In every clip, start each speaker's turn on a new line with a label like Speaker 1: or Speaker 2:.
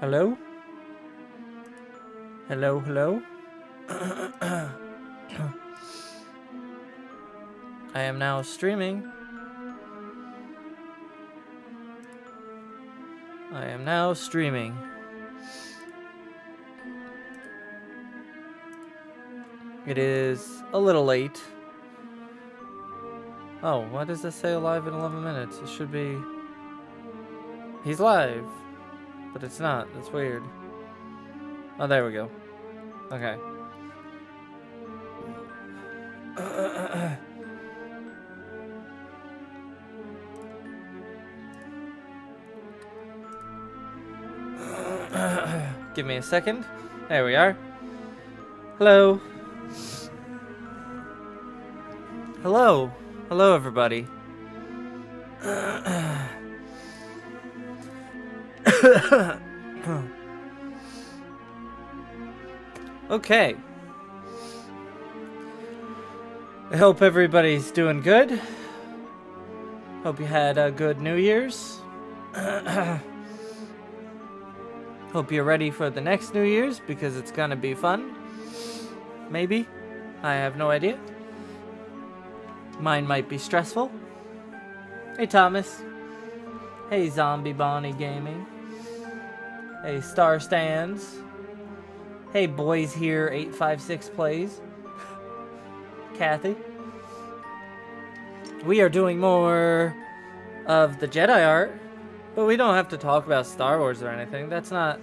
Speaker 1: Hello? Hello, hello? I am now streaming. I am now streaming. It is a little late. Oh, why does this say live in 11 minutes? It should be... He's live. But it's not. That's weird. Oh, there we go. Okay. Give me a second. There we are. Hello. Hello. Hello, everybody. Okay. I hope everybody's doing good. Hope you had a good New Year's. Hope you're ready for the next New Year's because it's gonna be fun. Maybe. I have no idea. Mine might be stressful. Hey, Thomas. Hey, Zombie Bonnie Gaming. Hey, Star Stands. Hey, Boys Here 856 Plays. Kathy. We are doing more of the Jedi art, but we don't have to talk about Star Wars or anything. That's not...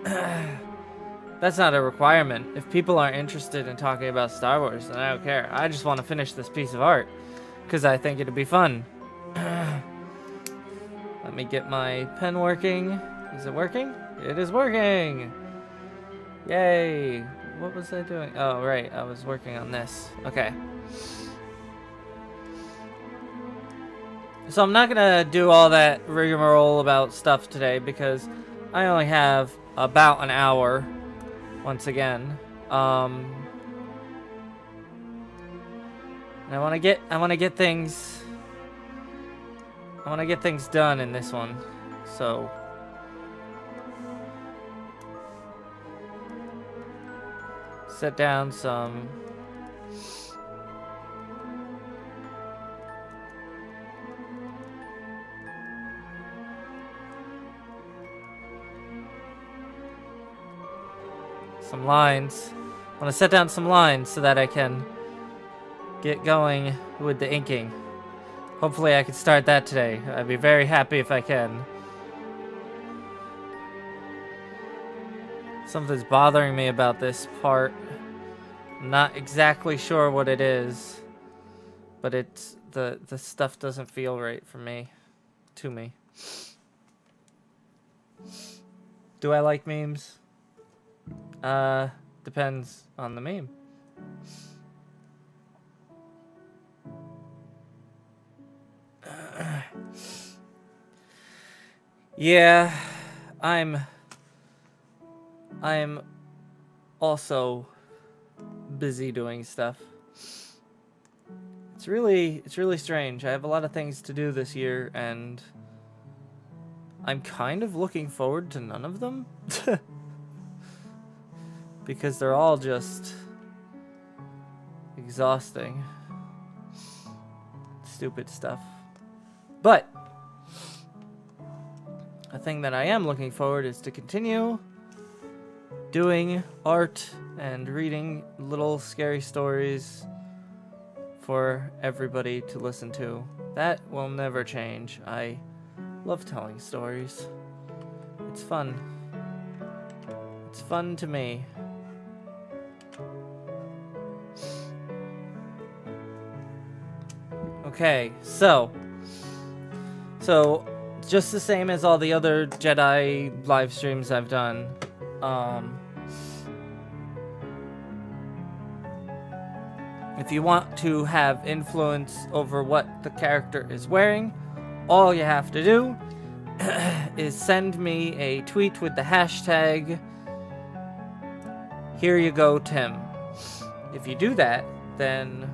Speaker 1: that's not a requirement. If people aren't interested in talking about Star Wars, then I don't care. I just want to finish this piece of art because I think it'd be fun. Let me get my pen working. Is it working? It is working! Yay! What was I doing? Oh, right. I was working on this. Okay. So I'm not gonna do all that rigmarole about stuff today because I only have about an hour. Once again, and I want to get things done in this one. So set down some lines. I want to set down some lines so that I can get going with the inking. Hopefully I can start that today. I'd be very happy if I can. Something's bothering me about this part. I'm not exactly sure what it is, but it's the stuff doesn't feel right for me. To me. Do I like memes? Depends on the meme. Yeah, I'm also busy doing stuff. It's really strange. I have a lot of things to do this year, and I'm kind of looking forward to none of them. Because they're all just exhausting. Stupid stuff. But a thing that I am looking forward is to continue doing art and reading little scary stories for everybody to listen to. That will never change. I love telling stories. It's fun. It's fun to me. Okay, so just the same as all the other Jedi live streams I've done, if you want to have influence over what the character is wearing, all you have to do is send me a tweet with the hashtag Here You Go Tim. If you do that, then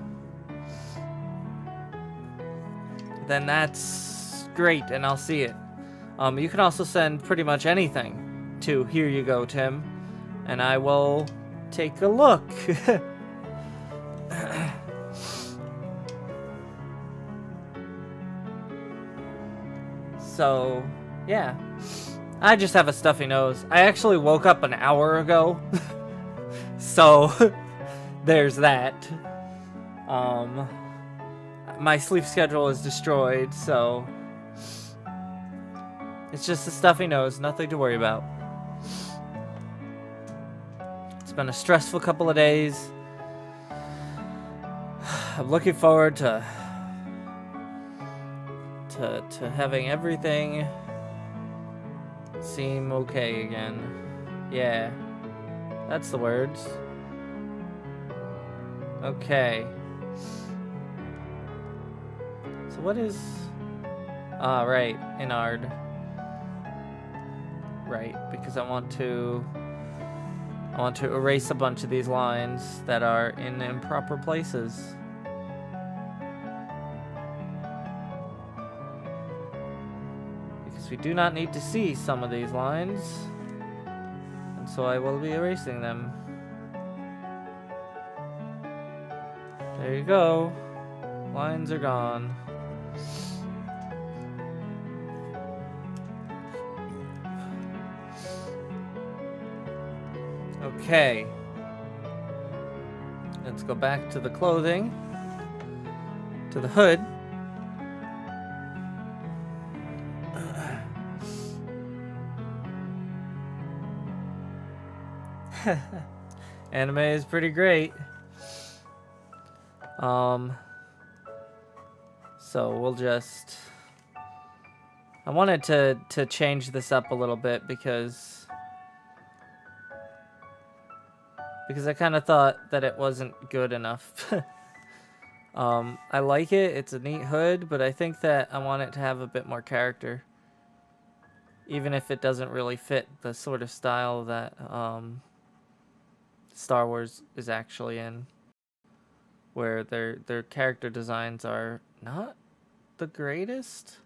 Speaker 1: that's great, and I'll see it. You can also send pretty much anything to Here You Go, Tim, and I will take a look. So, yeah. I just have a stuffy nose. I actually woke up an hour ago. So, there's that. My sleep schedule is destroyed, so it's just a stuffy nose, nothing to worry about. It's been a stressful couple of days. I'm looking forward to having everything seem okay again. Yeah, that's the words. Okay. So what is... Ah, right, Inard. Right, because I want to erase a bunch of these lines that are in improper places. Because we do not need to see some of these lines, and so I will be erasing them. There you go. Lines are gone. Okay. Let's go back to the clothing. To the hood. Anime is pretty great. So we'll just... I wanted to change this up a little bit because I kind of thought that it wasn't good enough. I like it. It's a neat hood, but I think that I want it to have a bit more character. Even if it doesn't really fit the sort of style that Star Wars is actually in. Where their character designs are not the greatest.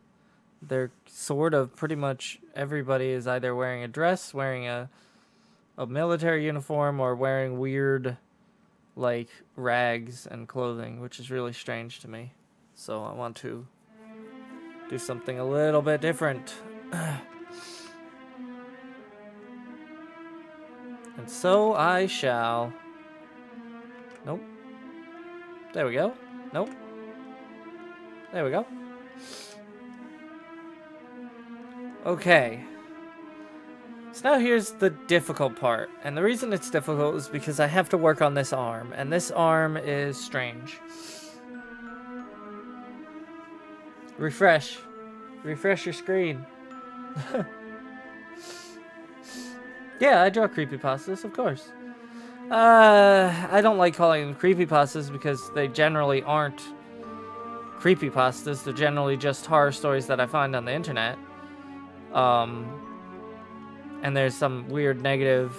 Speaker 1: They're sort of pretty much everybody is either wearing a dress, wearing a military uniform, or wearing weird like rags and clothing, which is really strange to me. So I want to do something a little bit different. And so I shall. Nope. There we go. Nope. There we go. Okay. So now here's the difficult part. And the reason it's difficult is because I have to work on this arm. And this arm is strange. Refresh. Refresh your screen. Yeah, I draw creepypastas, of course. I don't like calling them creepypastas because they generally aren't creepypastas. They're generally just horror stories that I find on the internet. And there's some weird negative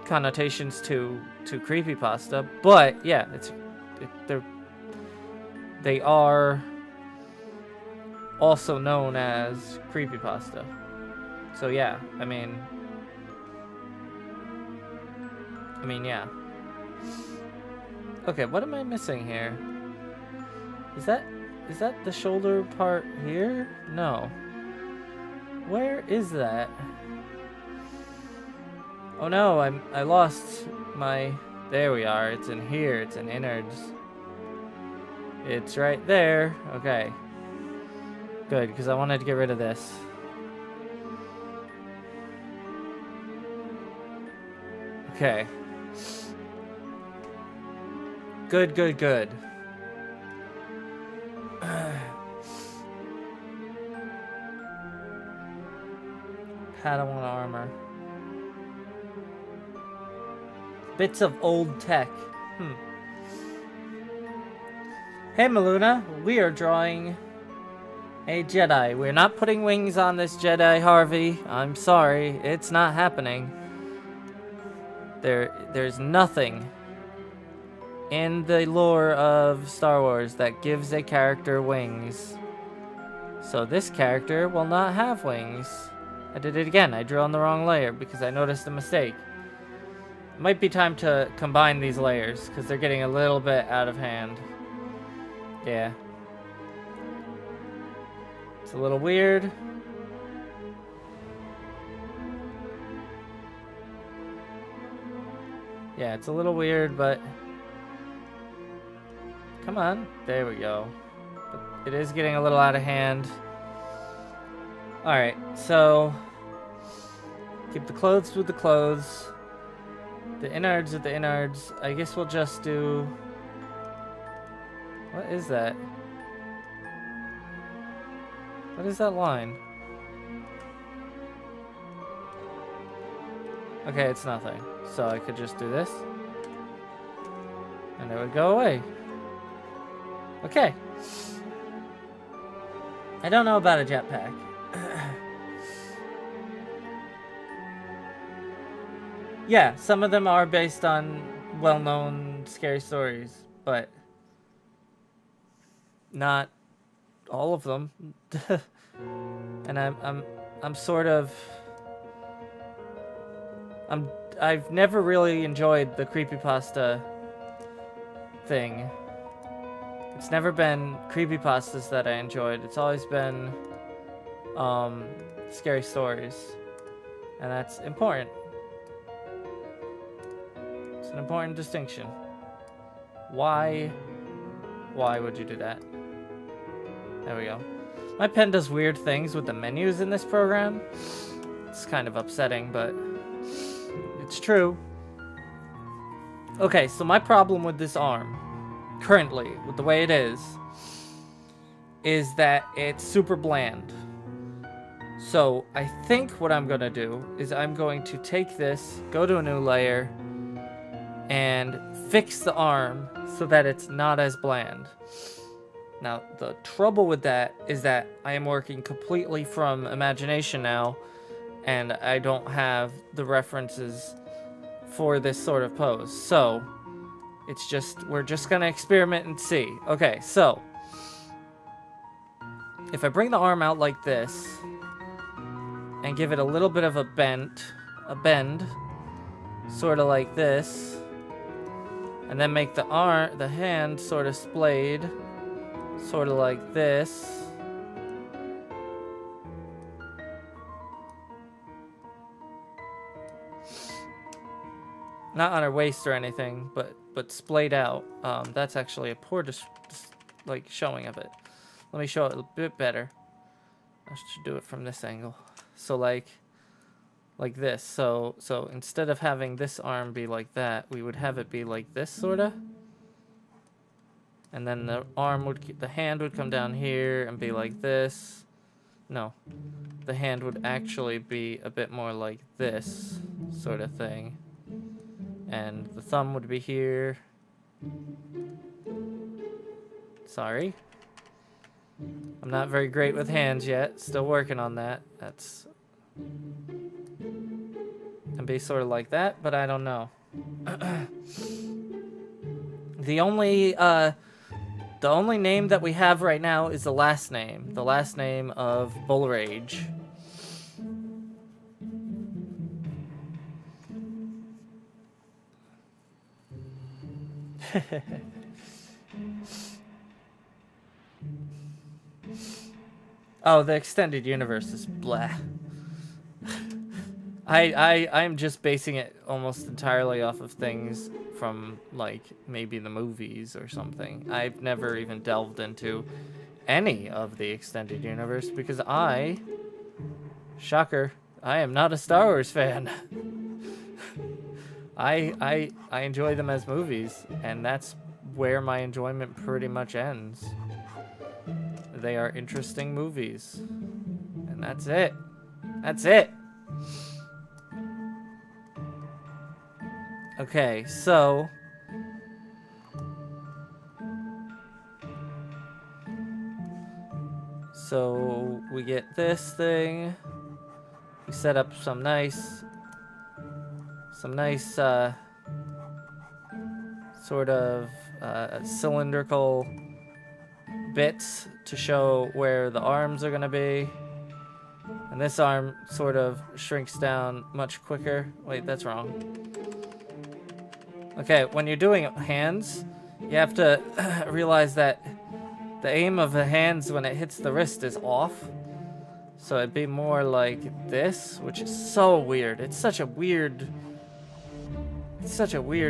Speaker 1: connotations to creepypasta. But yeah, they are also known as creepypasta. So yeah, I mean, yeah. Okay, what am I missing here? Is that the shoulder part here? No. Where is that? Oh no, I lost my... There we are. It's in here. It's in innards. It's right there. Okay. Good, because I wanted to get rid of this. Okay. Good, good, good. Padawan armor. Bits of old tech. Hey Maluna, we are drawing a Jedi. We're not putting wings on this Jedi, Harvey. I'm sorry, it's not happening. There's nothing in the lore of Star Wars that gives a character wings. So this character will not have wings. I did it again. I drew on the wrong layer because I noticed a mistake. It might be time to combine these layers because they're getting a little bit out of hand. Yeah. It's a little weird. Yeah, it's a little weird, but... Come on. There we go. But it is getting a little out of hand. Alright, so... Keep the clothes with the clothes. The innards with the innards. I guess we'll just do... What is that? What is that line? Okay, it's nothing. So I could just do this. And it would go away. Okay. I don't know about a jetpack. Yeah, some of them are based on well-known scary stories, but not all of them. And I'm sort of I've never really enjoyed the creepypasta thing. It's never been creepypastas that I enjoyed. It's always been scary stories. And that's important. It's an important distinction. Why would you do that? There we go. My pen does weird things with the menus in this program. It's kind of upsetting, but it's true. Okay, so my problem with this arm, currently, with the way it is that it's super bland. So I think what I'm gonna do is I'm going to take this, go to a new layer, and fix the arm so that it's not as bland. Now, the trouble with that is that I am working completely from imagination now, and I don't have the references for this sort of pose. So, it's just, we're just gonna experiment and see. Okay, so, if I bring the arm out like this, and give it a little bit of a bend, sort of like this, and then make the hand sort of splayed, sort of like this. Not on her waist or anything, but splayed out. That's actually a poor like showing of it. Let me show it a bit better. I should do it from this angle. So like this. So instead of having this arm be like that, we would have it be like this, sorta. And then the hand would come down here and be like this. No, the hand would actually be a bit more like this sort of thing. And the thumb would be here. Sorry. I'm not very great with hands yet. Still working on that. That's... And be sort of like that, but I don't know. The only name that we have right now is the last name. The last name of Bullrage. Oh, the extended universe is blah. I'm just basing it almost entirely off of things from, like, maybe the movies or something. I've never even delved into any of the extended universe because shocker, I am not a Star Wars fan. I enjoy them as movies, and that's where my enjoyment pretty much ends. They are interesting movies. And that's it. That's it. Okay, so we get this thing. We set up some nice sort of cylindrical bits to show where the arms are going to be. And this arm sort of shrinks down much quicker. Wait, that's wrong. Okay, when you're doing hands, you have to realize that the aim of the hands when it hits the wrist is off. So it'd be more like this, which is so weird. It's such a weird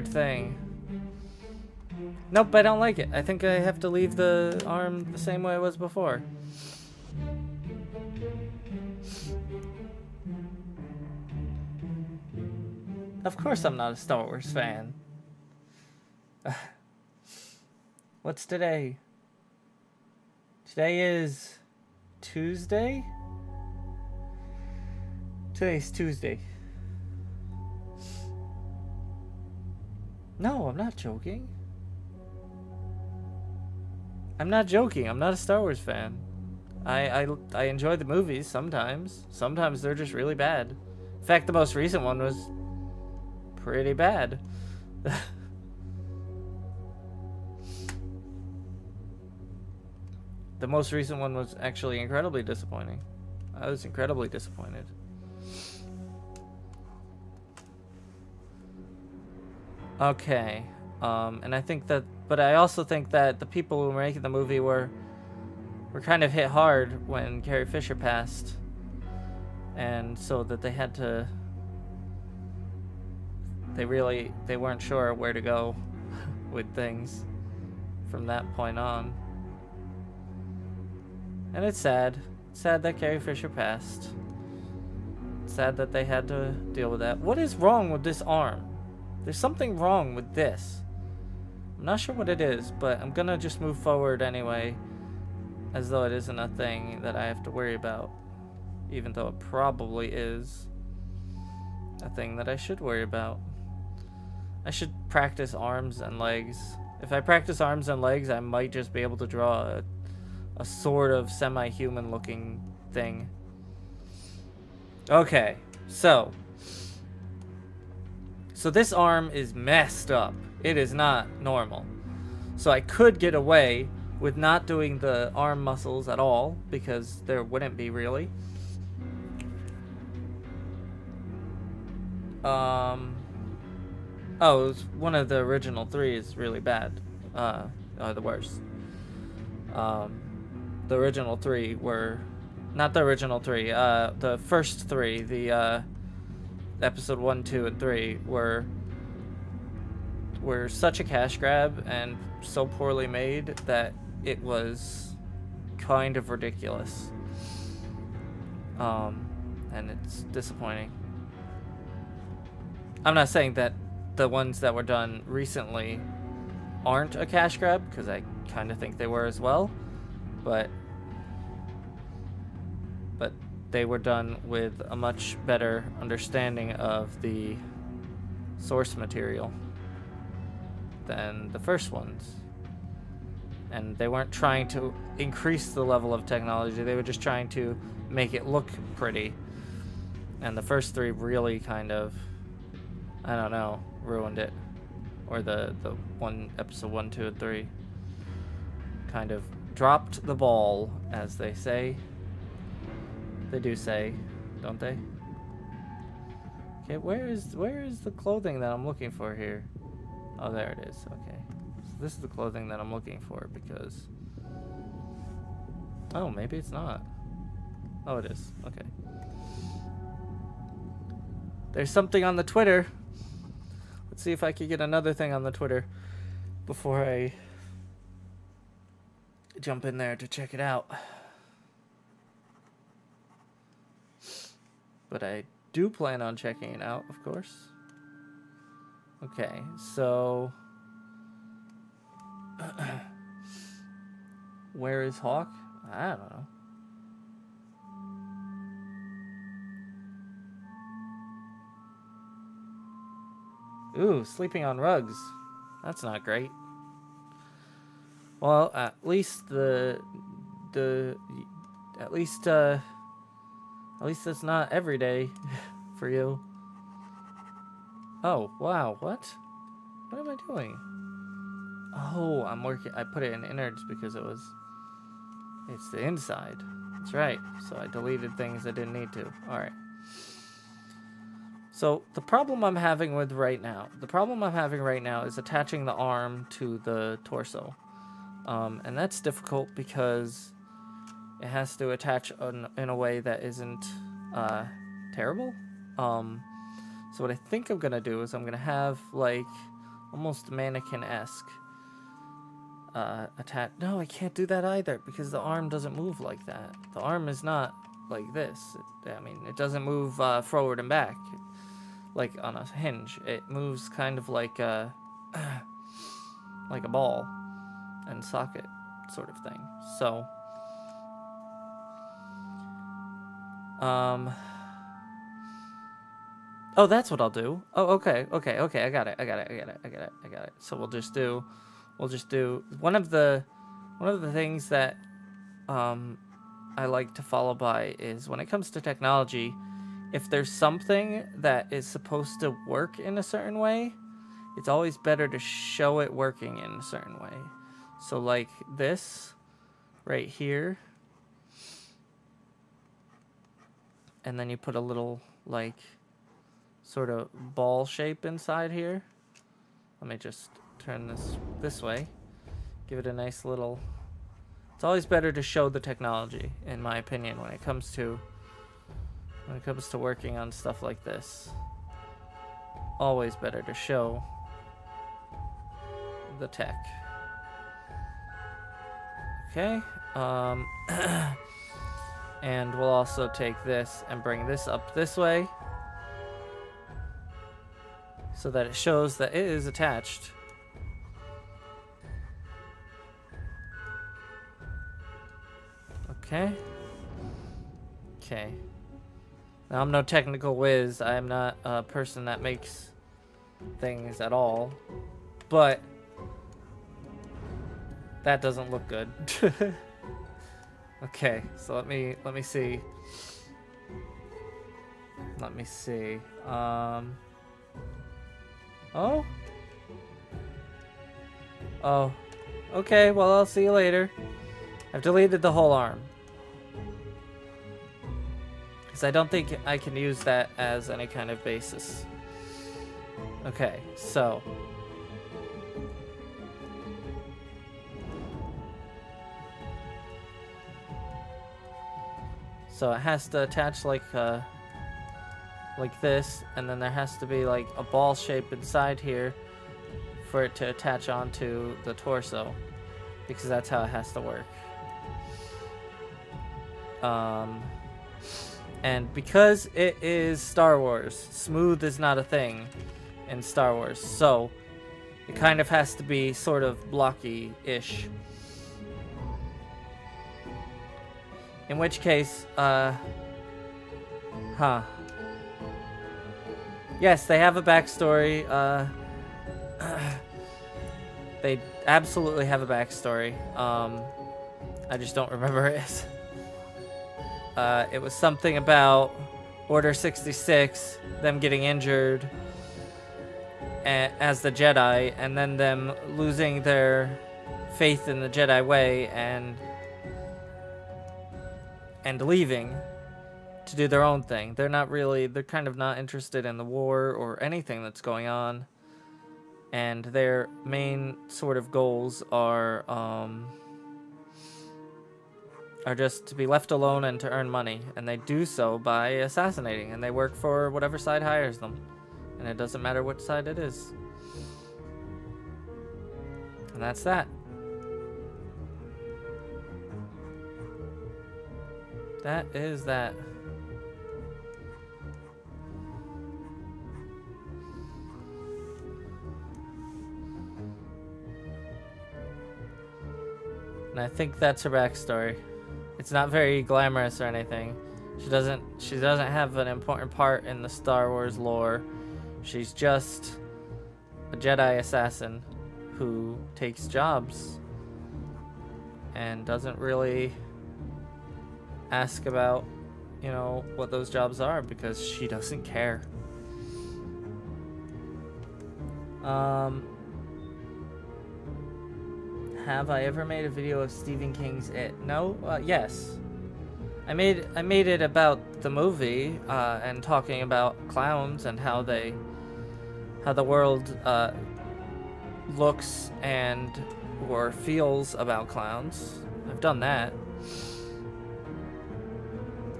Speaker 1: thing. Nope, I don't like it. I think I have to leave the arm the same way it was before. Of course I'm not a Star Wars fan. What's today? Today is Tuesday? Today's Tuesday. No, I'm not joking. I'm not joking. I'm not a Star Wars fan. I enjoy the movies sometimes. Sometimes they're just really bad. In fact, the most recent one was pretty bad. The most recent one was actually incredibly disappointing. I was incredibly disappointed. Okay. And I think that, but I also think that the people who were making the movie were kind of hit hard when Carrie Fisher passed. And so that they had to, they weren't sure where to go with things from that point on. And it's sad. It's sad that Carrie Fisher passed. It's sad that they had to deal with that. What is wrong with this arm? There's something wrong with this. I'm not sure what it is, but I'm gonna just move forward anyway, as though it isn't a thing that I have to worry about, even though it probably is a thing that I should worry about. I should practice arms and legs. If I practice arms and legs, I might just be able to draw a sort of semi-human looking thing. Okay, so this arm is messed up. It is not normal. So I could get away with not doing the arm muscles at all, because there wouldn't be really. Oh, it was one of the original three is really bad. The worst. The original three were... Not the original three. The first three, the episode 1, 2, and 3 were such a cash grab and so poorly made that it was kind of ridiculous. And it's disappointing. I'm not saying that the ones that were done recently aren't a cash grab, because I kind of think they were as well, but they were done with a much better understanding of the source material than the first ones. And they weren't trying to increase the level of technology, they were just trying to make it look pretty. And the first three really kind of, I don't know, ruined it. Or the episode 1, 2, and 3 kind of dropped the ball, as they say. They do say, don't they? Okay, where is the clothing that I'm looking for here? Oh, there it is. Okay, so this is the clothing that I'm looking for, because... Oh, maybe it's not. Oh, it is. Okay. There's something on the Twitter. Let's see if I can get another thing on the Twitter before I jump in there to check it out. But I do plan on checking it out, of course. Okay, so... Where is Hawk? I don't know. Ooh, sleeping on rugs. That's not great. Well, at least at least it's not every day for you. Oh, wow, what? What am I doing? Oh, I'm working. I put it in innards because it was It's the inside. That's right. So I deleted things I didn't need to. Alright. So the problem I'm having right now is attaching the arm to the torso. And that's difficult because it has to attach in a way that isn't terrible. So what I think I'm gonna do is I'm gonna have like almost mannequin-esque attach. No, I can't do that either because the arm doesn't move like that. The arm is not like this. I mean, it doesn't move forward and back like on a hinge. It moves kind of like a like a ball and socket sort of thing. So oh, that's what I'll do. Oh, okay. I got it. So we'll just do one of the things that I like to follow by is when it comes to technology, if there's something that is supposed to work in a certain way, it's always better to show it working in a certain way. So like this right here, and then you put a little like sort of ball shape inside here. Let me just turn this way. Give it a nice little... It's always better to show the technology, in my opinion, when it comes to working on stuff like this. Always better to show the tech. Okay. And we'll also take this and bring this up this way so that it shows that it is attached. Okay. Okay. Now, I'm no technical whiz. I am not a person that makes things at all. But that doesn't look good. Okay, so let me see. Let me see. Oh. Oh. Okay, well, I'll see you later. I've deleted the whole arm. Because I don't think I can use that as any kind of basis. Okay, so... So it has to attach like this, and then there has to be like a ball shape inside here for it to attach onto the torso, because that's how it has to work. And because it is Star Wars, smooth is not a thing in Star Wars, so it kind of has to be sort of blocky-ish. In which case, yes, they have a backstory. They absolutely have a backstory. I just don't remember it. It was something about Order 66, them getting injured as the Jedi, and then them losing their faith in the Jedi way and leaving to do their own thing. They're kind of not interested in the war or anything that's going on. And their main sort of goals are just to be left alone and to earn money. And they do so by assassinating. And they work for whatever side hires them. And it doesn't matter which side it is. And that's that. That is that. And I think that's her backstory. It's not very glamorous or anything. She doesn't have an important part in the Star Wars lore. She's just a Jedi assassin who takes jobs and doesn't really ask about, you know, what those jobs are because she doesn't care. Have I ever made a video of Stephen King's It? No? Yes. I made it about the movie, and talking about clowns and how the world looks and or feels about clowns. I've done that.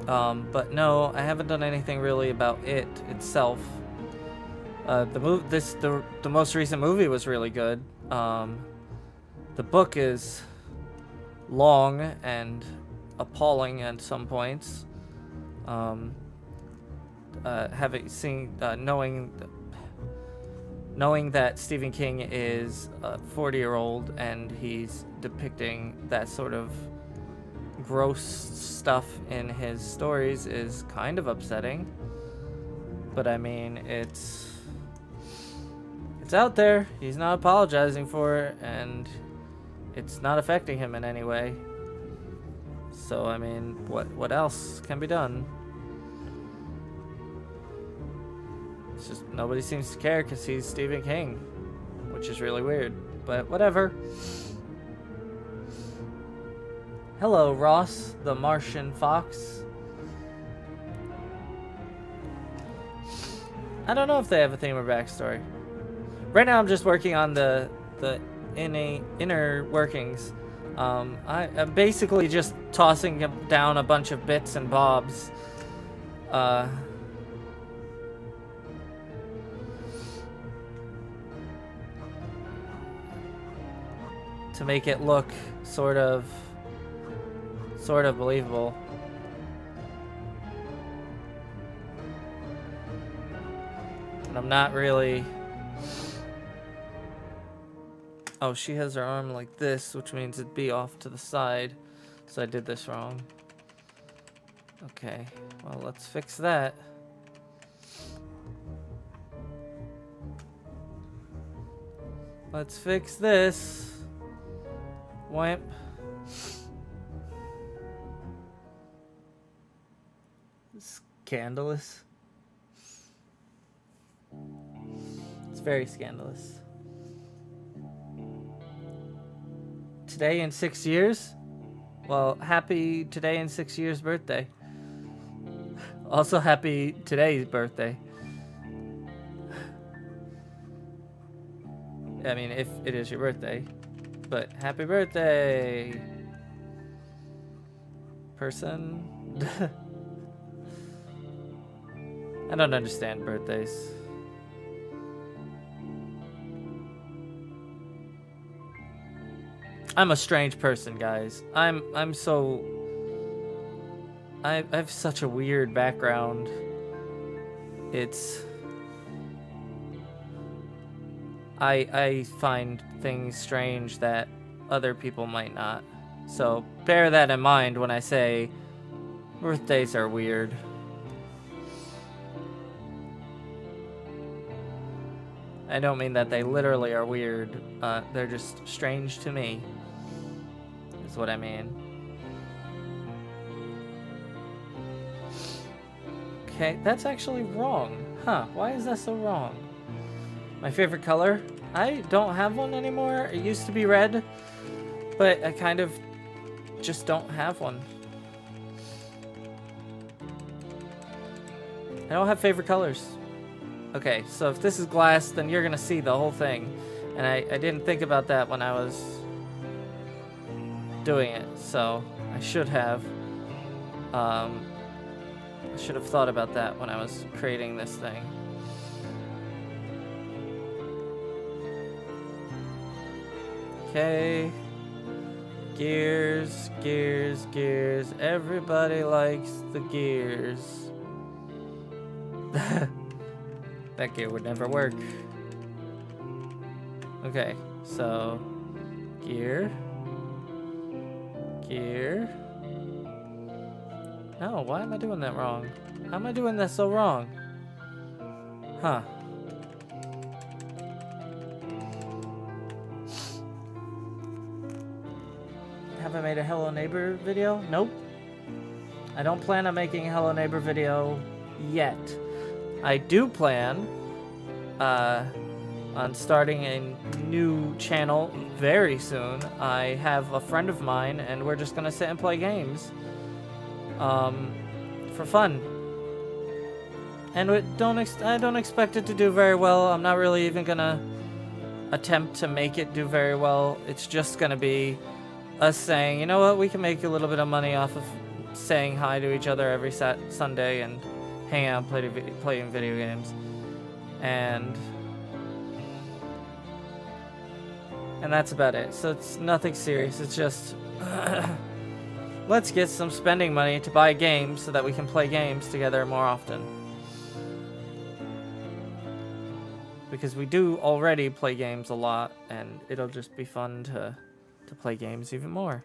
Speaker 1: But no, I haven't done anything really about it itself. The most recent movie was really good. The book is long and appalling at some points. Knowing that Stephen King is a 40-year-old and he's depicting that sort of gross stuff in his stories is kind of upsetting. But I mean, it's out there. He's not apologizing for it, and it's not affecting him in any way. So I mean, what else can be done? It's just nobody seems to care because he's Stephen King, which is really weird, but whatever. Hello, Ross, the Martian Fox. I don't know if they have a theme or backstory. Right now I'm just working on the inner workings. I'm basically just tossing down a bunch of bits and bobs. To make it look sort of believable. And I'm not really... Oh, she has her arm like this, which means it'd be off to the side. So I did this wrong. Okay, well, let's fix that. Let's fix this. Wimp. Scandalous. It's very scandalous. Today in 6 years? Well, happy today in 6 years birthday. Also happy today's birthday. I mean, if it is your birthday. But happy birthday, person. I don't understand birthdays. I'm a strange person, guys. I have such a weird background. I find things strange that other people might not. So bear that in mind when I say birthdays are weird. I don't mean that they literally are weird. They're just strange to me, is what I mean. Okay, that's actually wrong. Huh, why is that so wrong? My favorite color? I don't have one anymore. It used to be red, but I kind of just don't have one. I don't have favorite colors. Okay, so if this is glass, then you're gonna see the whole thing. And I didn't think about that when I was doing it, so I should have. I should have thought about that when I was creating this thing. Okay. Gears, gears, gears. Everybody likes the gears. That gear would never work. Okay, so gear. Gear. No, why am I doing that wrong? How am I doing that so wrong? Huh. Have I made a Hello Neighbor video? Nope. I don't plan on making a Hello Neighbor video yet. I do plan on starting a new channel very soon. I have a friend of mine, and we're just gonna sit and play games for fun. And I don't expect it to do very well. I'm not really even gonna attempt to make it do very well. It's just gonna be us saying, you know what, we can make a little bit of money off of saying hi to each other every Sunday and hang out and playing video games. And that's about it. So it's nothing serious. It's just let's get some spending money to buy games so that we can play games together more often. Because we do already play games a lot, and it'll just be fun to play games even more.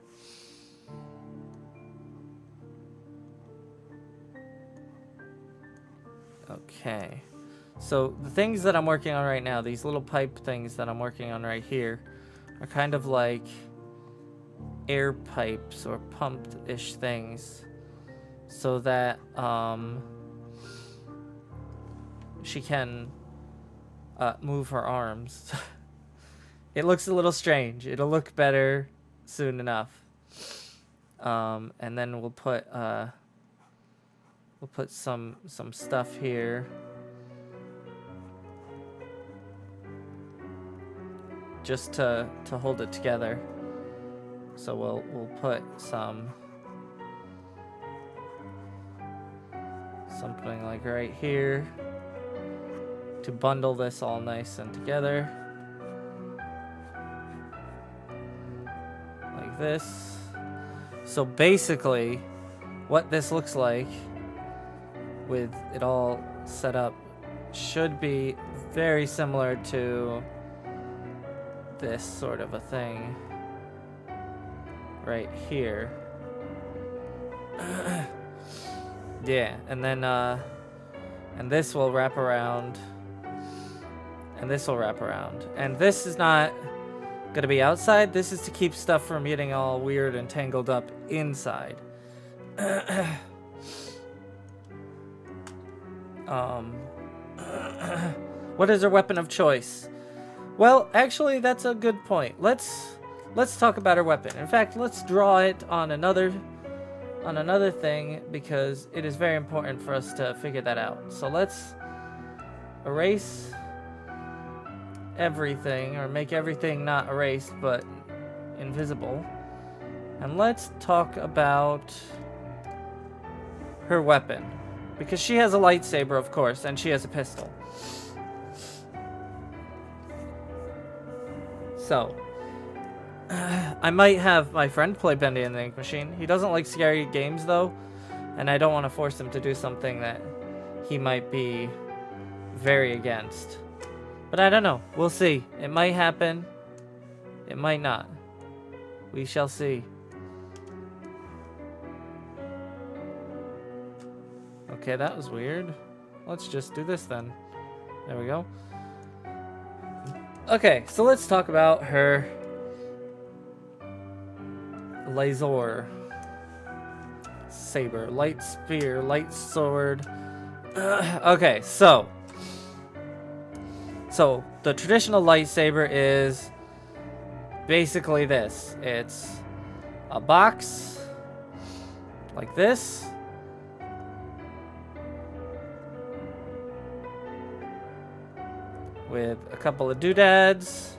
Speaker 1: Okay. So the things that I'm working on right now, these little pipe things that I'm working on right here, are kind of like air pipes or pumped-ish things, so that she can move her arms. It looks a little strange. It'll look better soon enough. And then we'll put some stuff here. Just to hold it together. So we'll put something like right here to bundle this all nice and together. Like this. So basically, what this looks like with it all set up should be very similar to this sort of a thing right here. Yeah, and then and this will wrap around, and this will wrap around, and this is not gonna be outside. This is to keep stuff from getting all weird and tangled up inside. What is her weapon of choice? Well, actually, that's a good point. Let's talk about her weapon. In fact, let's draw it on another thing, because it is very important for us to figure that out. So let's erase everything, or make everything not erased but invisible, and let's talk about her weapon, because she has a lightsaber, of course, and she has a pistol. So I might have my friend play Bendy and the Ink Machine. He doesn't like scary games, though, and I don't want to force him to do something that he might be very against. But I don't know. We'll see. It might happen. It might not. We shall see. Okay, that was weird. Let's just do this then. There we go. Okay, so let's talk about her laser saber, light spear, light sword. Okay, so the traditional lightsaber is basically this. It's a box like this, with a couple of doodads,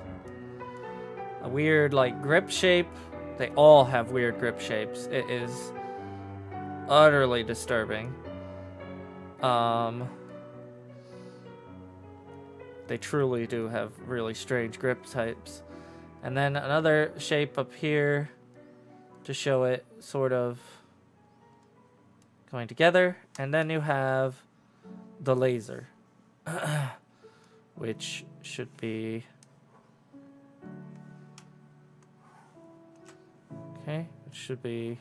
Speaker 1: a weird like grip shape. They all have weird grip shapes. It is utterly disturbing. They truly do have really strange grip types. And then another shape up here to show it sort of going together. And then you have the laser, which should be... Okay, it should be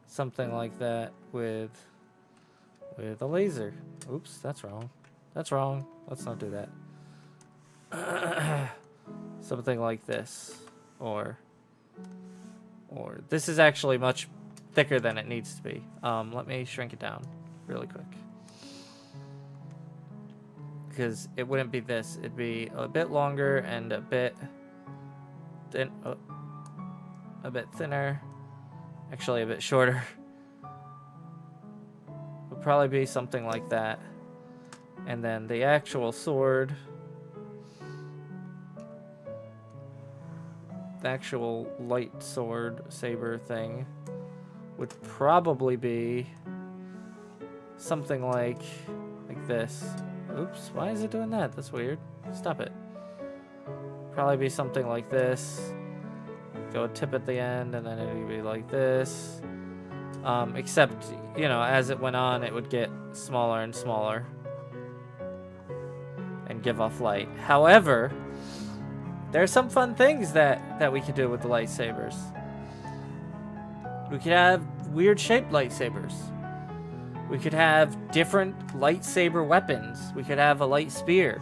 Speaker 1: something like that with a laser. Oops, that's wrong. That's wrong. Let's not do that. Something like this, or this is actually much thicker than it needs to be. Let me shrink it down really quick. because it wouldn't be this. It'd be a bit longer and a bit thinner. Actually, a bit shorter. Would probably be something like that. And then the actual sword, the actual light sword saber thing, would probably be something like this. Oops, why is it doing that? That's weird. Stop it. Probably be something like this. Go a tip at the end, and then it would be like this. Except, you know, as it went on, it would get smaller and smaller and give off light. However, there are some fun things that we could do with the lightsabers. We could have weird shaped lightsabers. We could have different lightsaber weapons. We could have a light spear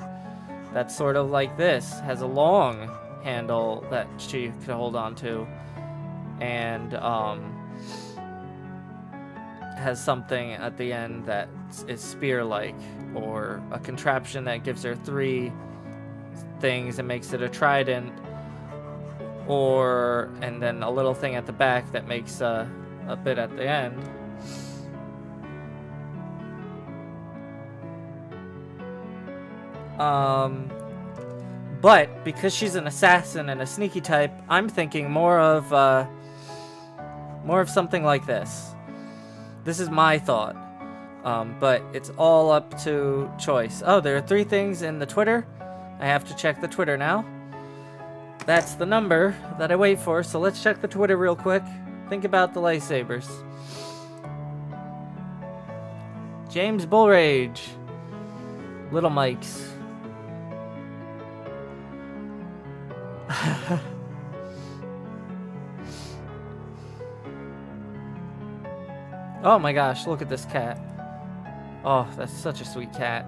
Speaker 1: that's sort of like this, has a long handle that she could hold on to, and has something at the end that is spear-like, or a contraption that gives her 3 things and makes it a trident, and then a little thing at the back that makes a bit at the end. But because she's an assassin and a sneaky type, I'm thinking more of something like this. This is my thought, but it's all up to choice. Oh, there are 3 things in the Twitter. I have to check the Twitter now. That's the number that I wait for, so let's check the Twitter real quick. Think about the lightsabers. James Bullrage. Little Mike's. Oh my gosh, look at this cat. Oh, that's such a sweet cat.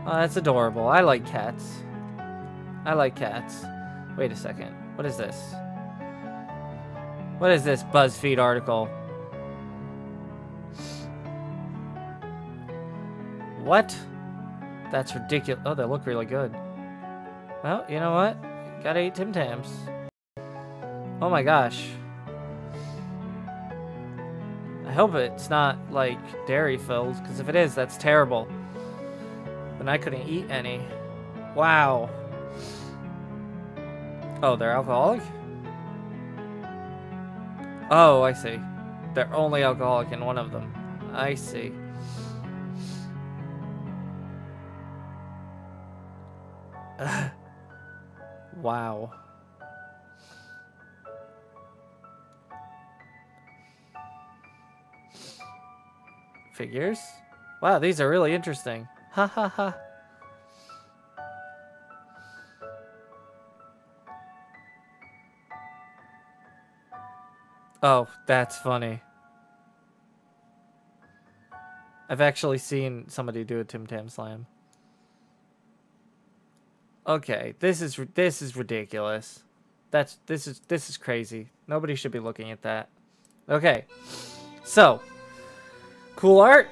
Speaker 1: Oh, that's adorable. I like cats. I like cats. Wait a second. What is this? What is this BuzzFeed article? What? That's ridiculous. Oh, they look really good. Well, you know what? Gotta eat Tim Tams. Oh my gosh. I hope it's not, like, dairy filled, because if it is, that's terrible. Then I couldn't eat any. Wow. Oh, they're alcoholic? Oh, I see. They're only alcoholic in one of them. I see. Wow. Figures? Wow, these are really interesting. Ha ha ha. Oh, that's funny. I've actually seen somebody do a Tim Tam Slam. Okay, this is ridiculous. This is crazy. Nobody should be looking at that. Okay. So, cool art.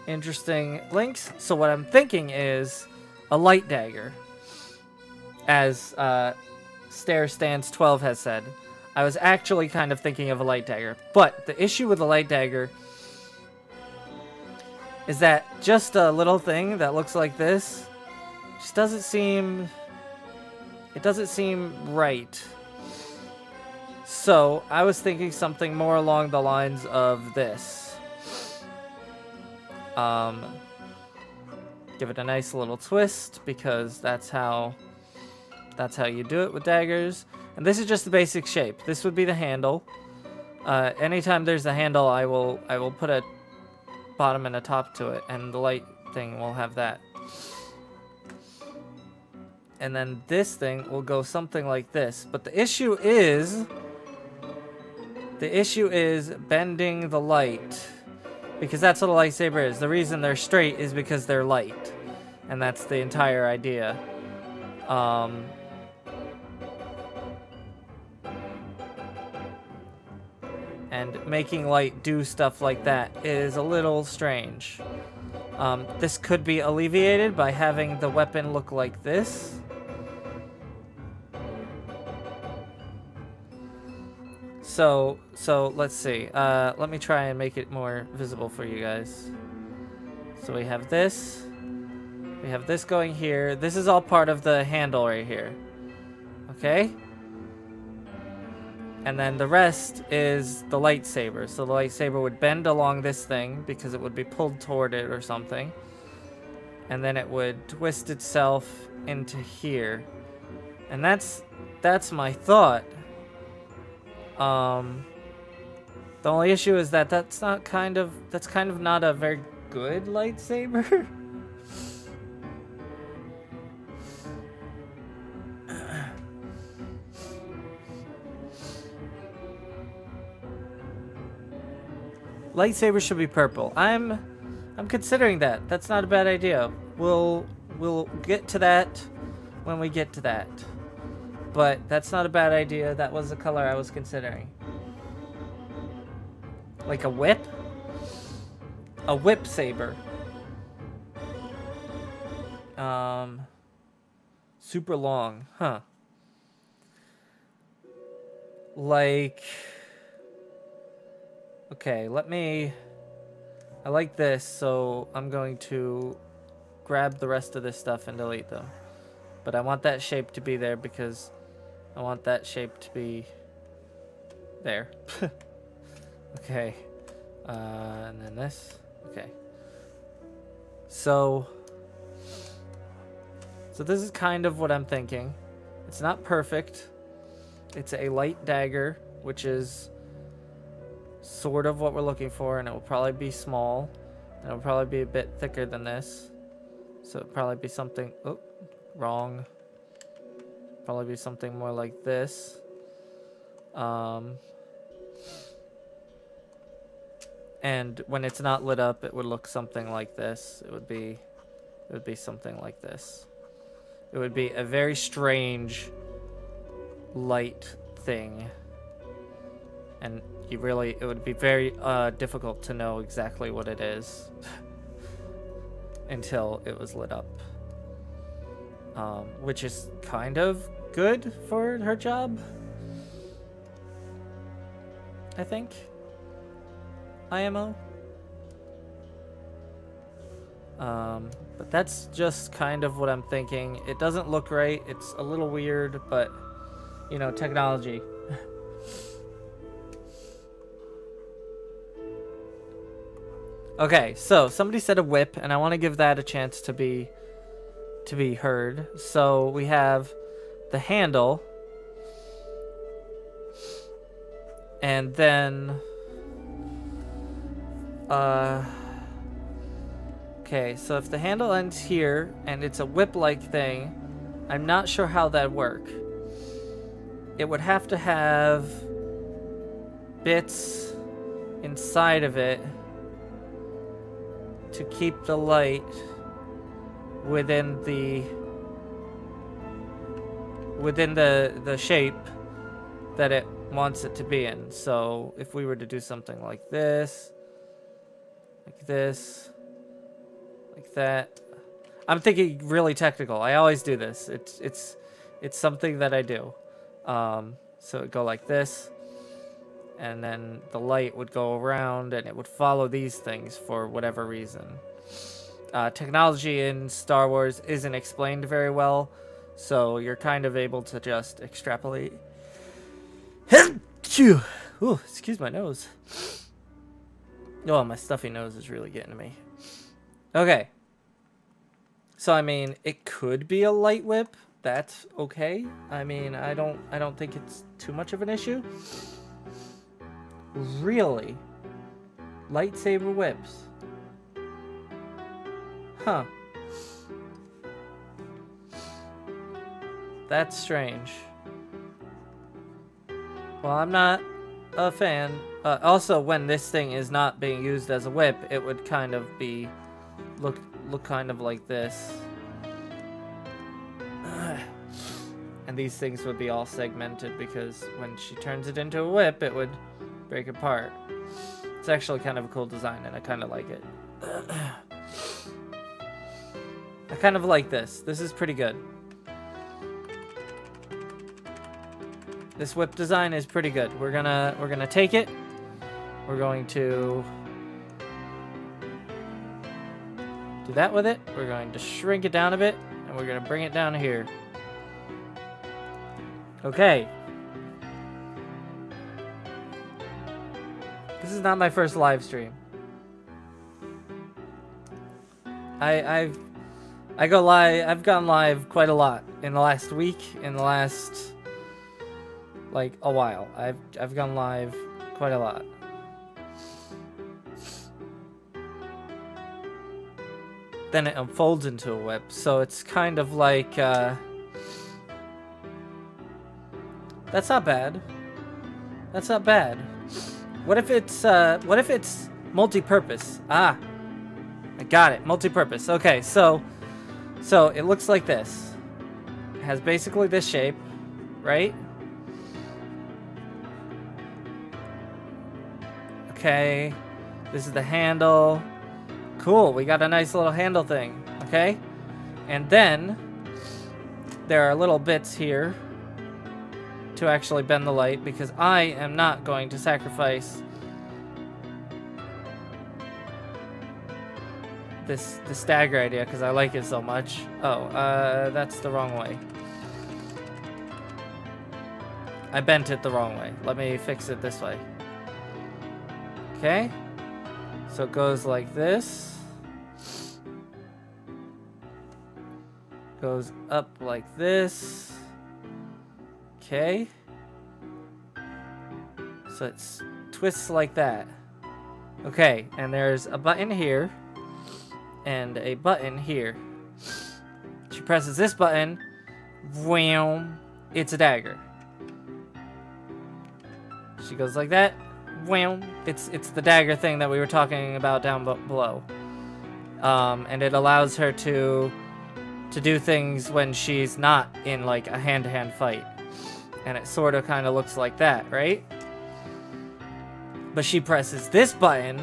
Speaker 1: Interesting links. So what I'm thinking is a light dagger. As Stare Stance 12 has said. I was actually kind of thinking of a light dagger. But the issue with the light dagger is that just a little thing that looks like this just doesn't seem... It doesn't seem right. So I was thinking something more along the lines of this. Give it a nice little twist, because that's how you do it with daggers. And this is just the basic shape. This would be the handle. Anytime there's a handle, I will put a bottom and a top to it, and the light thing will have that. And then this thing will go something like this. But the issue is bending the light, because that's what a lightsaber is. The reason they're straight is because they're light, and that's the entire idea. And making light do stuff like that is a little strange. This could be alleviated by having the weapon look like this. So let's see. Let me try and make it more visible for you guys. So we have this. We have this going here. This is all part of the handle right here. Okay? And then the rest is the lightsaber. So the lightsaber would bend along this thing because it would be pulled toward it or something. And then it would twist itself into here. And that's my thought. The only issue is that that's kind of not a very good lightsaber. Lightsaber should be purple. I'm considering that. That's not a bad idea. We'll get to that when we get to that. But that's not a bad idea. That was the color I was considering. Like a whip? A whip saber. Super long, huh? Like... Okay, I like this, so I'm going to grab the rest of this stuff and delete them. But I want that shape to be there because I want that shape to be there. Okay. And then this. Okay. So this is kind of what I'm thinking. It's not perfect. It's a light dagger, which is sort of what we're looking for, and it will probably be small, and it will probably be a bit thicker than this. So it'll probably be something, oh, wrong. Probably be something more like this. And when it's not lit up, it would look something like this. It would be something like this. It would be a very strange light thing. And it would be very difficult to know exactly what it is until it was lit up. Which is kind of good for her job, I think. IMO. But that's just kind of what I'm thinking. It doesn't look right. It's a little weird, but, you know, technology. Okay, so somebody said a whip, and I want to give that a chance to be heard. So we have the handle, and then okay, so if the handle ends here and it's a whip-like thing, I'm not sure how that'd work. It would have to have bits inside of it to keep the light within the shape that it wants it to be in. So if we were to do something like this, like that. I'm thinking really technical. I always do this. It's something that I do. So it'd go like this, and then the light would go around and it would follow these things for whatever reason. Technology in Star Wars isn't explained very well, so you're kind of able to just extrapolate. Ooh, excuse my nose. Oh, my stuffy nose is really getting to me. Okay. So I mean, it could be a light whip. That's okay. I mean, I don't think it's too much of an issue. Really? Lightsaber whips. Huh. That's strange. Well, I'm not a fan. Also, when this thing is not being used as a whip, it would kind of be look kind of like this. And these things would be all segmented because when she turns it into a whip, it would break apart. It's actually kind of a cool design, and I kind of like it. kind of like this. This is pretty good. This whip design is pretty good. We're gonna take it. We're going to do that with it. We're going to shrink it down a bit, and we're gonna bring it down here. Okay. This is not my first live stream. I've gone live quite a lot in the last week, in the last like a while. I've gone live quite a lot. Then it unfolds into a whip, so it's kind of like that's not bad. That's not bad. What if it's multi-purpose? Ah, I got it. Multi-purpose. Okay, so it looks like this. It has basically this shape, right? Okay, this is the handle. Cool, we got a nice little handle thing. Okay, and then there are little bits here to actually bend the light, because I am not going to sacrifice this dagger idea because I like it so much. Oh, that's the wrong way. I bent it the wrong way. Let me fix it this way. Okay, so it goes like this. Goes up like this. Okay. So it twists like that. Okay, and there's a button here and a button here. She presses this button. Wham! It's a dagger. She goes like that. Wham! It's the dagger thing that we were talking about down below. And it allows her to do things when she's not in like a hand-to-hand fight. And it sort of kind of looks like that, right? But she presses this button,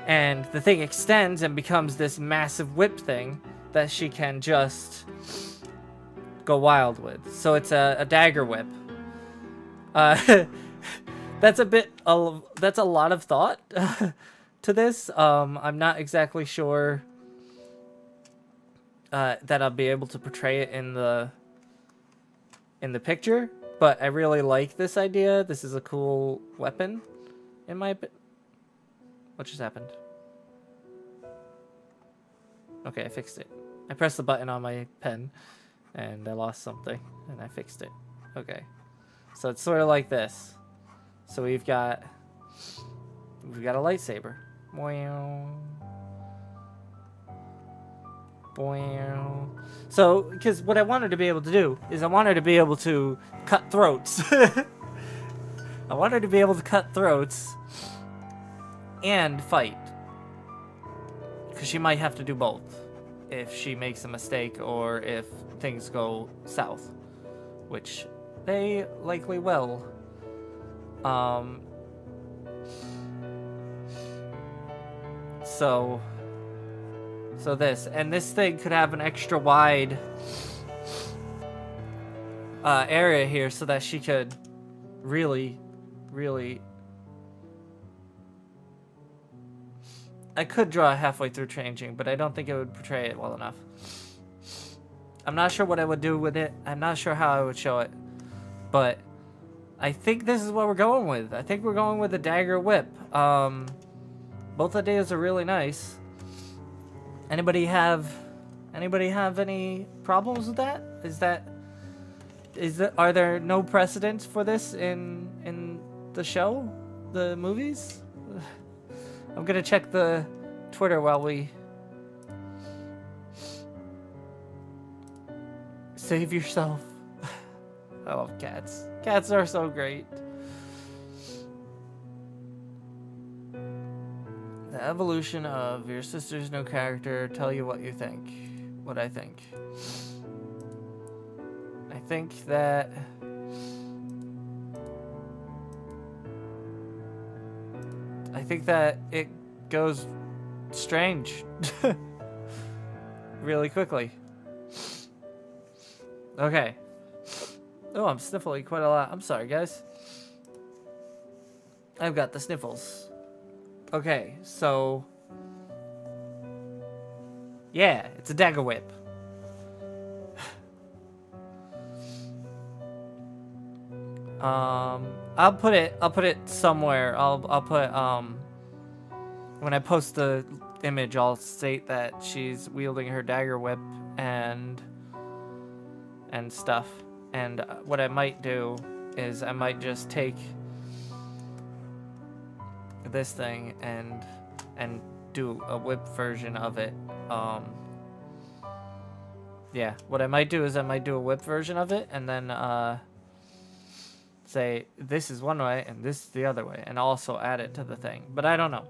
Speaker 1: and the thing extends and becomes this massive whip thing that she can just go wild with. So it's a dagger whip. That's a lot of thought to this. I'm not exactly sure that I'll be able to portray it in the picture, but I really like this idea. This is a cool weapon, in my opinion. What just happened? Okay, I fixed it. I pressed the button on my pen, and I lost something, and I fixed it. Okay, so it's sort of like this. So we've got a lightsaber. Wow. Wow. So, because what I wanted to be able to do is I wanted to be able to cut throats. I wanted to be able to cut throats and fight. Because she might have to do both if she makes a mistake or if things go south, which they likely will. So this thing could have an extra wide area here so that she could really I could draw halfway through changing, but I don't think it would portray it well enough. I'm not sure what I would do with it. I'm not sure how I would show it, but I think this is what we're going with. I think we're going with a dagger whip. Both ideas are really nice. Anybody have any problems with that? Are there no precedents for this in the show, the movies? I'm gonna check the Twitter while we save yourself. I love cats. Cats are so great. The evolution of your sister's new character. Tell you what you think. What I think. I think that it goes strange. really quickly. Okay. Oh, I'm sniffling quite a lot. I'm sorry, guys. I've got the sniffles. Okay, so... yeah, it's a dagger whip. I'll put it somewhere. I'll put, when I post the image, I'll state that she's wielding her dagger whip and stuff. And what I might do is I might just take this thing and do a whip version of it. Yeah, what I might do is I might do a whip version of it and then say this is one way and this is the other way, and also add it to the thing. But I don't know.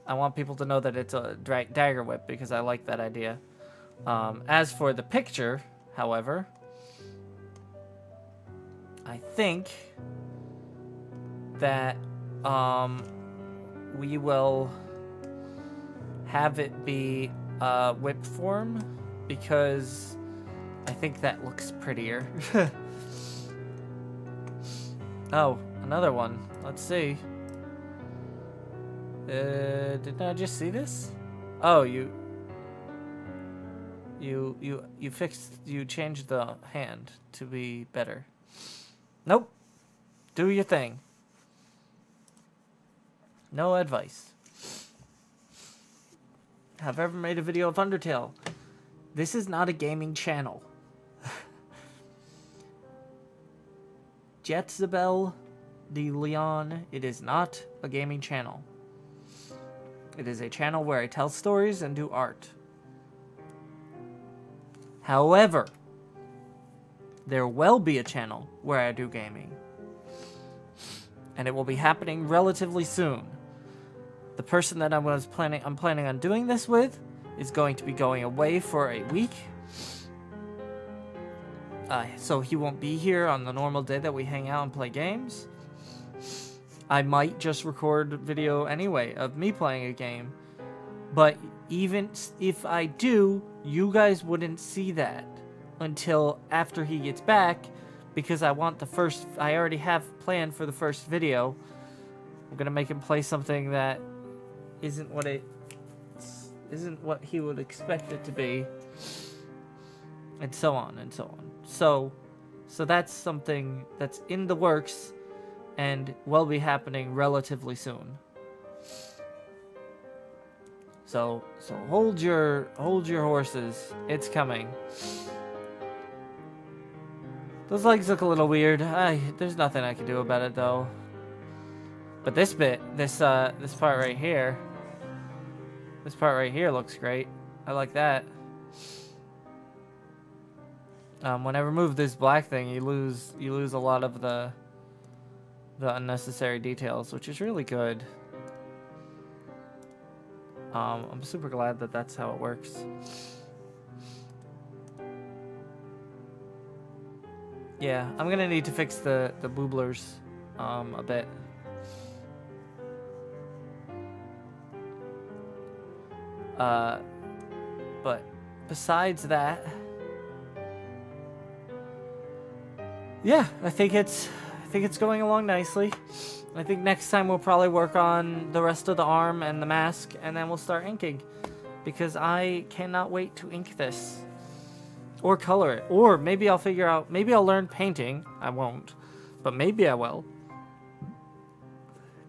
Speaker 1: I want people to know that it's a dagger whip because I like that idea. As for the picture, however, I think that we will have it be whip form because I think that looks prettier. Oh, another one. Let's see. Didn't I just see this? Oh, you changed the hand to be better. Nope. Do your thing. No advice. Have ever made a video of Undertale? This is not a gaming channel. Jezebel de Leon, it is not a gaming channel. It is a channel where I tell stories and do art. However, there will be a channel where I do gaming. And it will be happening relatively soon. The person that I'm planning on doing this with is going to be going away for a week. So he won't be here on the normal day that we hang out and play games. I might just record video anyway of me playing a game. But even if I do, you guys wouldn't see that until after he gets back, because I already have planned for the first video. I'm gonna make him play something that isn't what he would expect it to be, and so on and so on. So that's something that's in the works and will be happening relatively soon. So hold your horses. It's coming. Those legs look a little weird. There's nothing I can do about it though. But this part right here, looks great. I like that. When I remove this black thing, you lose a lot of the unnecessary details, which is really good. I'm super glad that that's how it works. Yeah, I'm gonna need to fix the booblers a bit. But besides that, yeah, I think it's going along nicely. I think next time we'll probably work on the rest of the arm and the mask, and then we'll start inking, because I cannot wait to ink this or color it. Or maybe I'll learn painting. I won't, but maybe I will.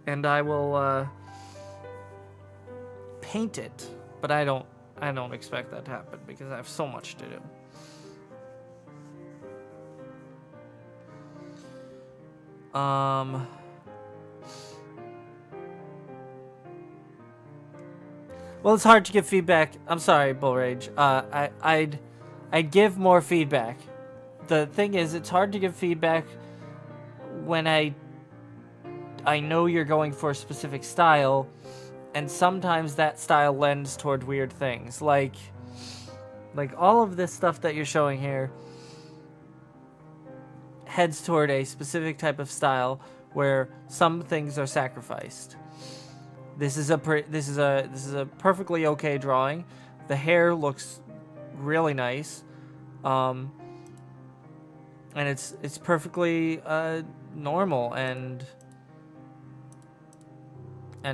Speaker 1: And I will paint it, but I don't expect that to happen because I have so much to do. Well, it's hard to give feedback. I'm sorry, Bull Rage. I'd give more feedback. The thing is, it's hard to give feedback when I know you're going for a specific style, and sometimes that style lends toward weird things. Like all of this stuff that you're showing here heads toward a specific type of style where some things are sacrificed. This is a perfectly okay drawing. The hair looks really nice. And it's perfectly normal and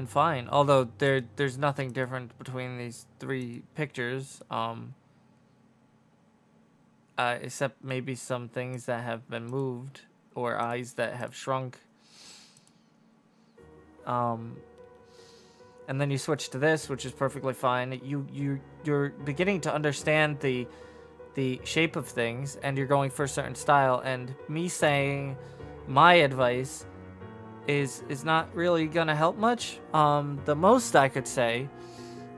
Speaker 1: fine. Although there's nothing different between these three pictures, except maybe some things that have been moved or eyes that have shrunk. And then you switch to this, which is perfectly fine. You're beginning to understand the shape of things, and you're going for a certain style. And me saying my advice is not really gonna help much. The most I could say,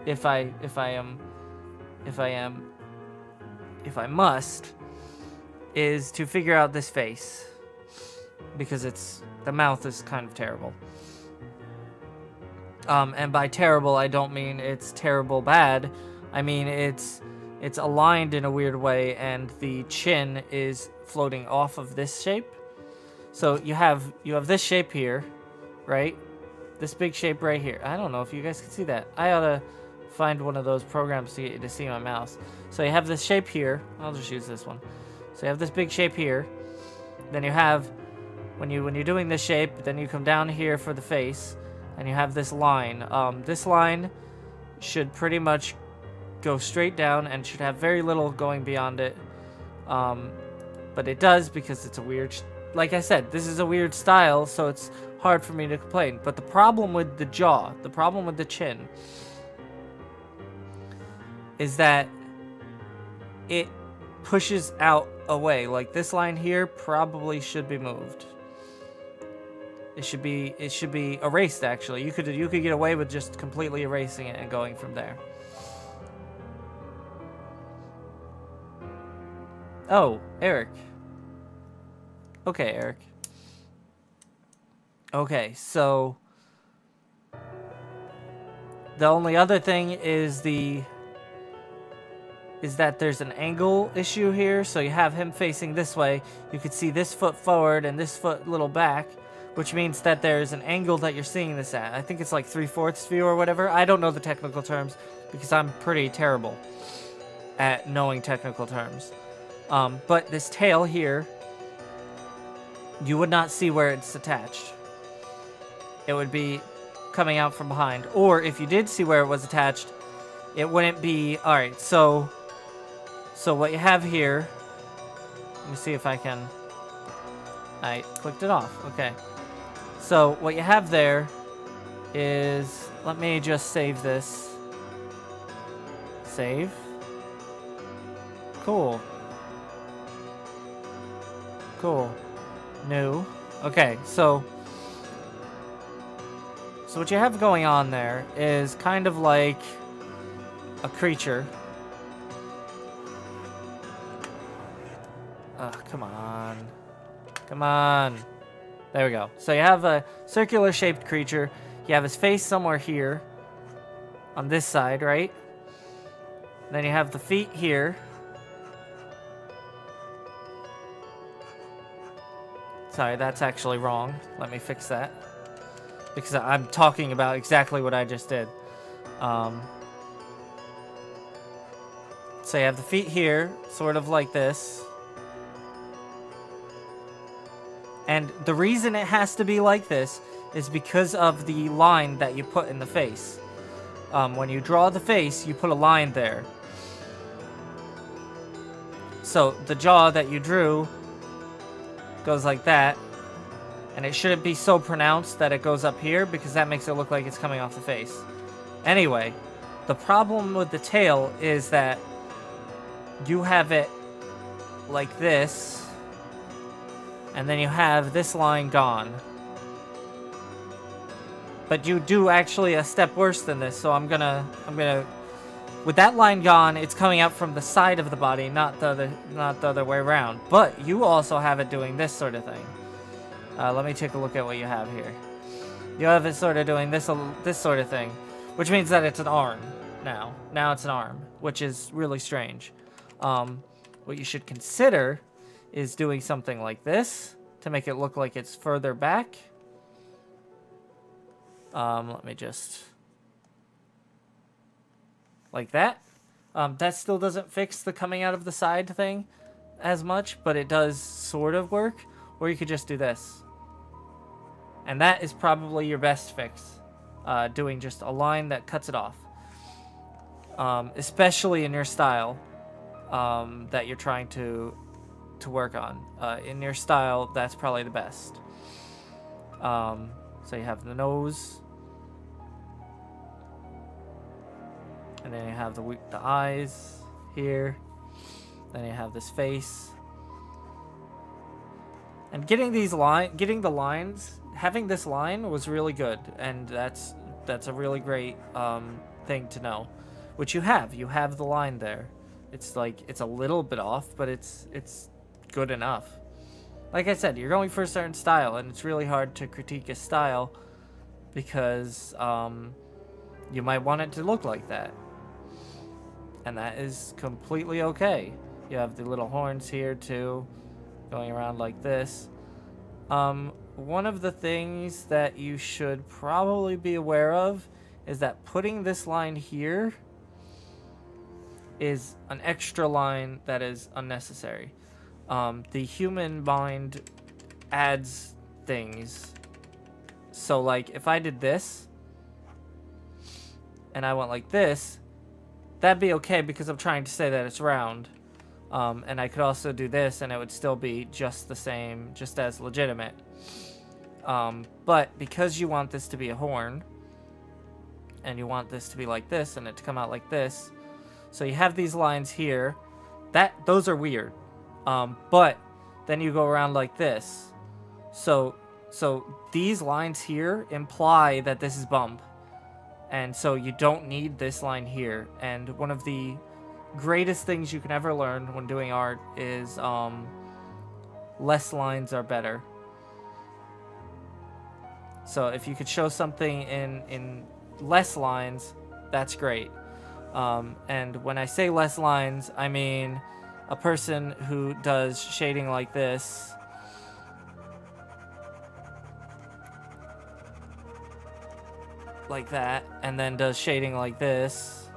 Speaker 1: if I must, is to figure out this face, because the mouth is kind of terrible. And by terrible, I don't mean it's terrible bad. I mean it's aligned in a weird way, and the chin is floating off of this shape. So you have this shape here, right? This big shape right here. I don't know if you guys can see that. I ought to find one of those programs to get you to see my mouse. So you have this shape here. I'll just use this one. So you have this big shape here. Then you have, when you're doing this shape, then you come down here for the face, and you have this line. This line should pretty much go straight down and should have very little going beyond it. But it does, because it's a weird, like I said, this is a weird style, so it's hard for me to complain. But the problem with the jaw, the problem with the chin, is that it pushes out away. Like this line here probably should be moved. It should be erased, actually. You could get away with just completely erasing it and going from there. Oh, Eric. Okay, Eric. Okay, so the only other thing is that there's an angle issue here. So you have him facing this way. You could see this foot forward and this foot a little back, which means that there's an angle that you're seeing this at. I think it's like 3/4 view or whatever. I don't know the technical terms because I'm pretty terrible at knowing technical terms. But this tail here, you would not see where it's attached. It would be coming out from behind. Or if you did see where it was attached, it wouldn't be... Alright, so what you have here... Let me see if I can... I clicked it off. Okay. So what you have there is... Let me just save this. Save. Cool. Cool. New. Okay, so what you have going on there is kind of like a creature. Come on. Come on. There we go. So you have a circular shaped creature. You have his face somewhere here on this side, right? Then you have the feet here. Sorry, that's actually wrong. Let me fix that. Because I'm talking about exactly what I just did. So you have the feet here, sort of like this. And the reason it has to be like this is because of the line that you put in the face. When you draw the face, you put a line there. So the jaw that you drew goes like that, and it shouldn't be so pronounced that it goes up here, because that makes it look like it's coming off the face. Anyway, the problem with the tail is that you have it like this, and then you have this line gone. But you do actually a step worse than this, so I'm gonna with that line gone, it's coming out from the side of the body, not the other way around. But you also have it doing this sort of thing. Let me take a look at what you have here. You have it sort of doing this sort of thing, which means that it's an arm now. Now it's an arm, which is really strange. What you should consider is doing something like this to make it look like it's further back. Let me just... like that. That still doesn't fix the coming out of the side thing as much, but it does sort of work. Or you could just do this. And that is probably your best fix. Doing just a line that cuts it off. Especially in your style that you're trying to work on. In your style, that's probably the best. So you have the nose. And then you have the eyes here. Then you have this face. And getting the lines, having this line was really good, and that's a really great thing to know. Which you have the line there. It's like it's a little bit off, but it's good enough. Like I said, you're going for a certain style, and it's really hard to critique a style because you might want it to look like that. And that is completely okay. You have the little horns here too, going around like this. One of the things that you should probably be aware of is that putting this line here is an extra line that is unnecessary. The human mind adds things. So like if I did this and I went like this, that'd be okay because I'm trying to say that it's round. And I could also do this and it would still be just the same, just as legitimate. But because you want this to be a horn, and you want this to be like this and it to come out like this, so you have these lines here, those are weird. But then you go around like this. So these lines here imply that this is bump. And so you don't need this line here. And one of the greatest things you can ever learn when doing art is less lines are better. So if you could show something in less lines, that's great. And when I say less lines, I mean a person who does shading like this like that, and then does shading like this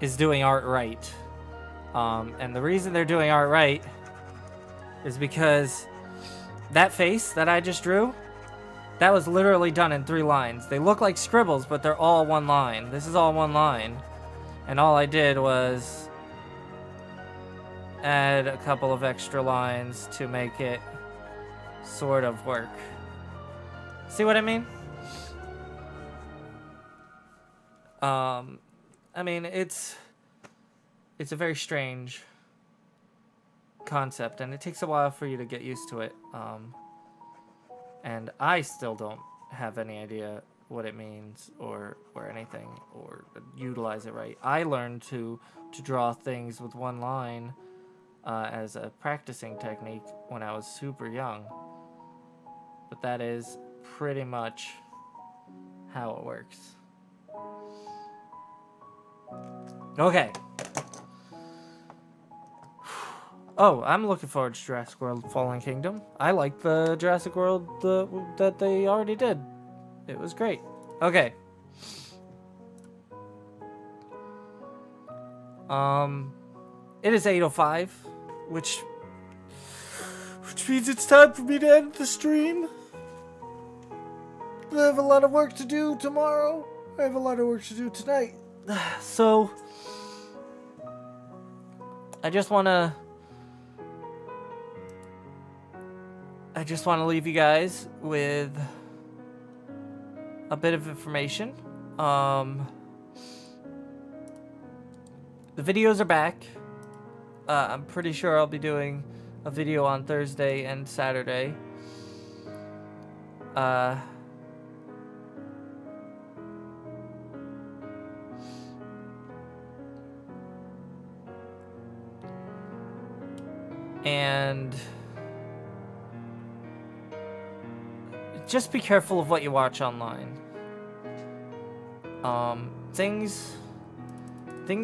Speaker 1: is doing art right. And the reason they're doing art right is because that face that I just drew, that was literally done in 3 lines. They look like scribbles, but they're all one line. This is all one line. And all I did was add a couple of extra lines to make it sort of work. See what I mean? I mean, it's a very strange concept, and it takes a while for you to get used to it. And I still don't have any idea what it means or anything or utilize it right. I learned to draw things with one line as a practicing technique when I was super young. But that is pretty much how it works. Okay. Oh, I'm looking forward to Jurassic World Fallen Kingdom. I like the Jurassic World that they already did. It was great. Okay. It is 8:05, which means it's time for me to end the stream. I have a lot of work to do tomorrow. I have a lot of work to do tonight. So, I just want to leave you guys with a bit of information. The videos are back. I'm pretty sure I'll be doing a video on Thursday and Saturday. And just be careful of what you watch online. Things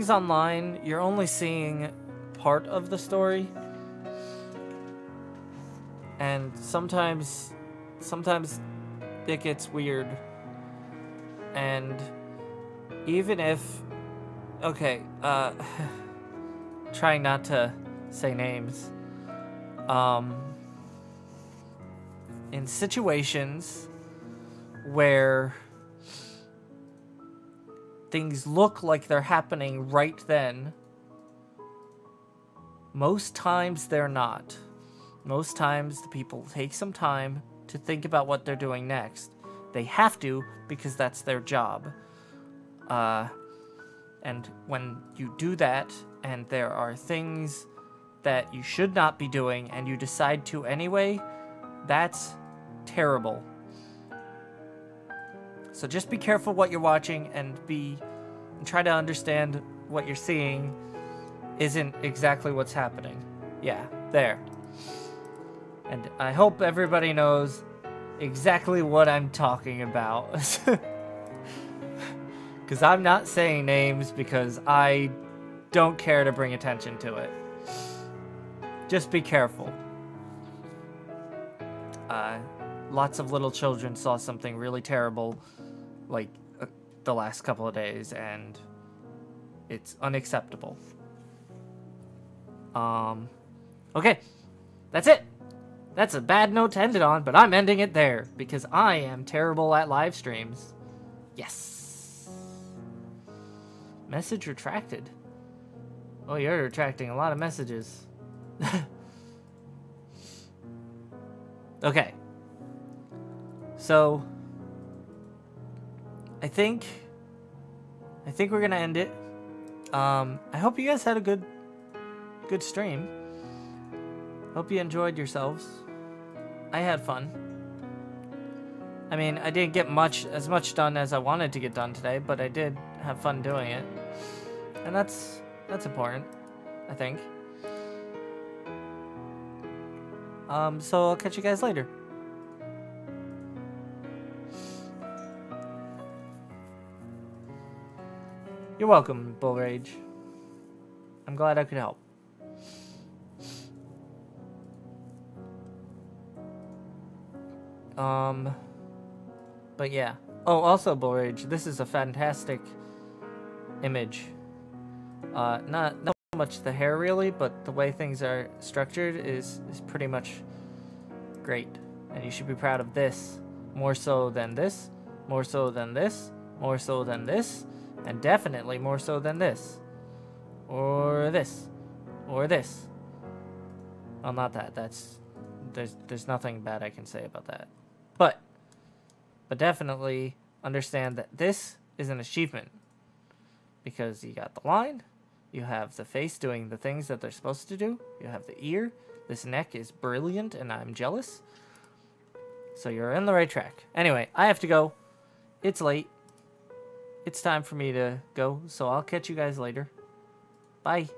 Speaker 1: online, you're only seeing part of the story. And sometimes sometimes it gets weird. And even if... Okay, trying not to say names. In situations where things look like they're happening right then, most times they're not. Most times the people take some time to think about what they're doing next. They have to, because that's their job. And when you do that, and there are things that you should not be doing, and you decide to anyway, that's terrible. So just be careful what you're watching, and try to understand what you're seeing isn't exactly what's happening. Yeah, there. And I hope everybody knows exactly what I'm talking about. Because I'm not saying names because I don't care to bring attention to it. Just be careful. Lots of little children saw something really terrible, like, the last couple of days, and it's unacceptable. Okay. That's it. That's a bad note to end it on, but I'm ending it there, because I am terrible at live streams. Yes. Message retracted. Oh, you're retracting a lot of messages. Okay. So, I think we're gonna end it. I hope you guys had a good stream. Hope you enjoyed yourselves. I had fun. I mean, I didn't get as much done as I wanted to get done today, but I did have fun doing it. And that's important, I think. So I'll catch you guys later. You're welcome, Bull Rage. I'm glad I could help. But yeah. Oh, also, Bull Rage, this is a fantastic image. Not so much the hair, really, but the way things are structured is pretty much great. And you should be proud of this. More so than this. More so than this. More so than this. And definitely more so than this. Or this. Or this. Well, not that. There's nothing bad I can say about that. But definitely understand that this is an achievement. Because you got the line. You have the face doing the things that they're supposed to do. You have the ear. This neck is brilliant and I'm jealous. So you're in the right track. Anyway, I have to go. It's late. It's time for me to go, so I'll catch you guys later. Bye.